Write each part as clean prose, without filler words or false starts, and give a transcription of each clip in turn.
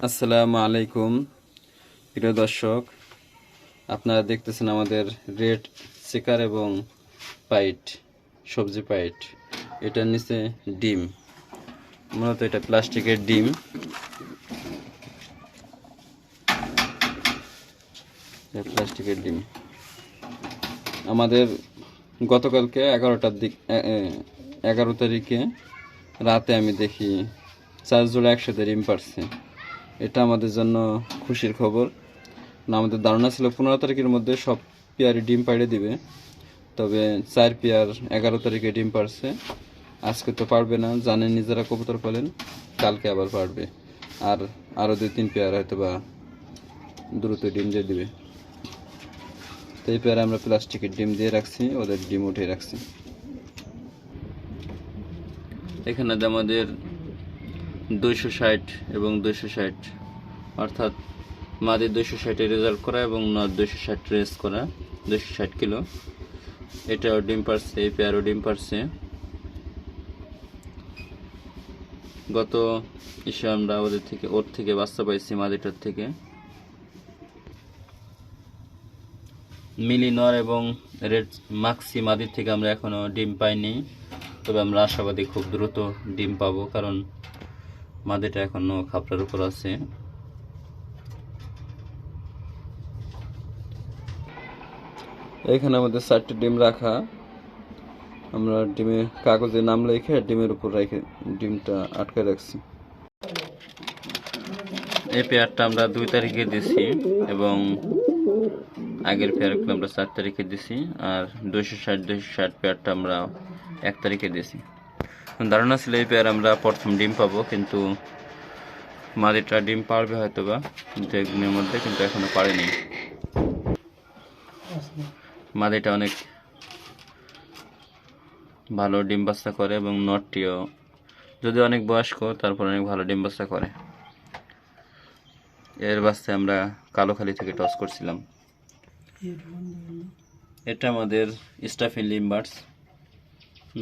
আসসালামু আলাইকুম প্রিয় দর্শক, আপনারা দেখতেছেন আমাদের রেড চিকার এবং পাইট, সবজি পাইট। এটার নিচে ডিম, মূলত এটা প্লাস্টিকের ডিম। প্লাস্টিকের ডিম আমাদের গতকালকে 11 তারিখে রাতে আমি দেখি 4 জোড়া একসাথে ডিম পারছে। এটা আমাদের জন্য খুশির খবর। আমাদের ধারণা ছিল 15 তারিখের মধ্যে সব পেয়ারই ডিম পাড়ে দিবে, তবে 4 পেয়ার 11 তারিখে ডিম পারছে। আজকে তো পারবে না, জানেন নিজেরা কবুতর পালেন, কালকে আবার পারবে। আর আরও 2-3 পেয়ার হয়তো বা দ্রুত ডিম দিয়ে দিবে। তো এই পেয়ারে আমরা প্লাস্টিকের ডিম দিয়ে রাখছি, ওদের ডিম উঠে রাখছি। এখানে আমাদের 260 এবং 260, অর্থাৎ মাদের 260 রেজাল্ট করা এবং নর 260 রেস করা, 260 কিলো। এটাও ডিম পারছে, এই পেয়ারও ডিম পারছে। গত ইসে আমরা ওর থেকে বাচ্চা পাইছি, মাদিটার থেকে। মিলি নর এবং রেড মাক্সি মাদির থেকে আমরা এখনো ডিম পাইনি, তবে আমরা আশাবাদী খুব দ্রুত ডিম পাবো, কারণ মাদিটা এখনো খাপড়ার উপর আছে। এখানে আমাদের 4টি ডিম রাখা, আমরা ডিমে কাগজে নাম লিখে ডিমের উপর রেখে ডিমটা আটকে রাখছি। এই পেয়ারটা আমরা 2 তারিখে দিছি এবং আগের পেয়ারগুলো আমরা 4 তারিখে দিছি, আর 260 পেয়ারটা আমরা 1 তারিখে দিছি। ধারণা ছিল এই পেয়ার আমরা প্রথম ডিম পাবো, কিন্তু মাদিটা ডিম পারবে হয়তো বা 2 একদিনের মধ্যে, কিন্তু এখনো পারেনি। মাদিটা অনেক ভালো ডিম বাচ্চা করে এবং নটটিও যদি অনেক বয়স্ক, তারপর অনেক ভালো ডিম বাচ্চা করে। এর বাচ্চা আমরা কালোখালী থেকে টস করছিলাম। এটা আমাদের স্টাফিন লিম্বার্স,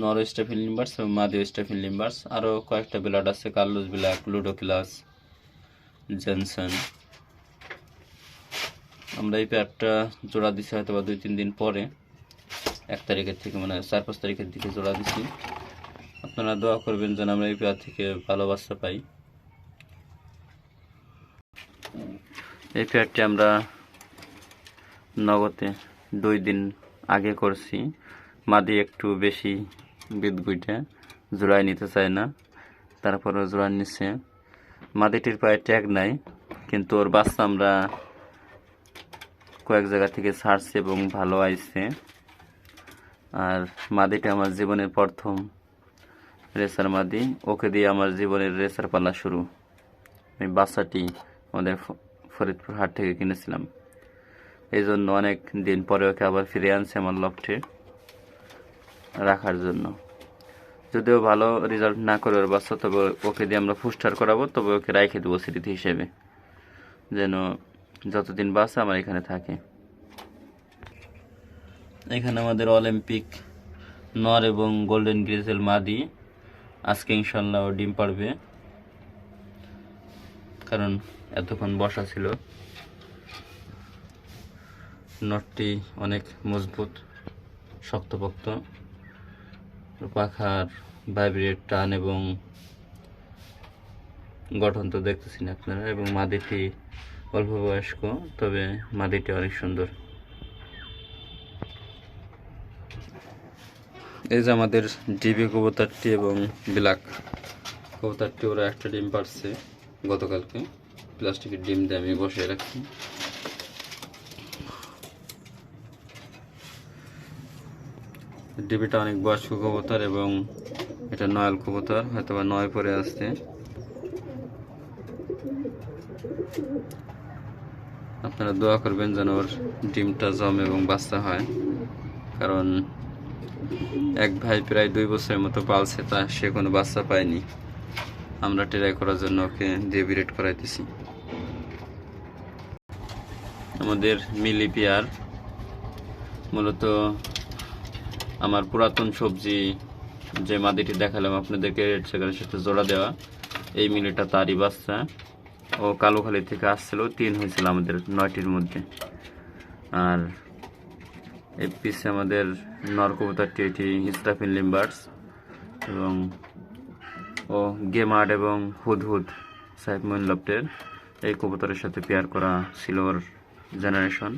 নর স্টাফিন লিম্বার্স এবং মাদিও স্টাফিন লিম্বার্স। আরও কয়েকটা ব্লাড আছে, কার্লোস ব্ল্যাক, লুডোক্লাস, জেনসন। আমরা এই পেয়ারটা জোড়া দিছি হয়তো বা 2-3 দিন পরে, 1 তারিখের থেকে, মানে 4-5 তারিখের দিকে জোড়া দিছি। আপনারা দোয়া করবেন যেন আমরা এই পেয়ার থেকে ভালো বাচ্চা পাই। এই পেয়ারটি আমরা নগদে 2 দিন আগে করছি। মাদি একটু বেশি বিদগুইটা জোড়ায় নিতে চায় না, তারপরে জোড়া নিচ্ছে। মাদিটির পায়ে ট্যাগ নাই, কিন্তু ওর বাচ্চা আমরা কয়েক জায়গা থেকে ছাড়ছি এবং ভালো আইছে। আর মাদিটা আমার জীবনের প্রথম রেসার মাদি, ওকে দিয়ে আমার জীবনের রেসার পালা শুরু। এই বাচ্চাটি আমাদের ফরিদপুর হাট থেকে কিনেছিলাম, এই জন্য অনেক দিন পরে ওকে আবার ফিরে আনছে আমার লফটে রাখার জন্য। যদিও ভালো রেজাল্ট না করে ওর বাচ্চা, তবে ওকে দিয়ে আমরা ফুস্টার করাবো, তবে ওকে রাইখে দেবো স্মৃতি হিসেবে, যেন যতদিন বাচ্চা আমার এখানে থাকে। এখানে আমাদের অলিম্পিক নর এবং গোল্ডেন গ্রিজেল মাদি, আজকে ইনশাল্লাহ ও ডিম পারবে, কারণ এতক্ষণ বসা ছিল। নটটি অনেক মজবুত, শক্তপোক্ত, পাখার ভাইব্রেট টান এবং গঠন তো দেখতেছেন আপনারা। এবং মাদিটি অল্প বয়স্ক, তবে মাদিটি অনেক সুন্দর। এই যে আমাদের ডিবি কবুতরটি এবং ব্ল্যাক কবুতরটি, ওরা একটা ডিম পারছে গতকালকে, প্লাস্টিকের ডিম দিয়ে আমি বসিয়ে রাখছি। ডিবিটা অনেক বয়স্ক কবুতর এবং এটা নয়াল কবুতর, হয়তো বা 9 পরে আসছে। আপনারা দোয়া করবেন যেন ওর ডিমটা জমে এবং বাচ্চা হয়, কারণ এক ভাই প্রায় 2 বছরের মতো পালছে, তা সে কোনো বাচ্চা পায়নি। আমরা ট্রাই করার জন্য ওকে দিয়ে ব্রিড করাইতেছি। আমাদের মিলি পেয়ার মূলত আমার পুরাতন সবজি যে মাদিটি দেখালাম আপনাদেরকে, রেড চিকারের সাথে জোড়া দেওয়া, এই মিলিটা তারই বাচ্চা। ও কালোখালী থেকে আসছিল, 3 হয়েছিল আমাদের 9টির মধ্যে। আর এই পিছে আমাদের নর কবুতরটি, এটি স্টাফিন লিম্বার্স, এবং ও গেমার্ড এবং হুদহুদ সাহেব মইন লফটের এই কবুতরের সাথে পেয়ার করা ছিল ওর জেনারেশন।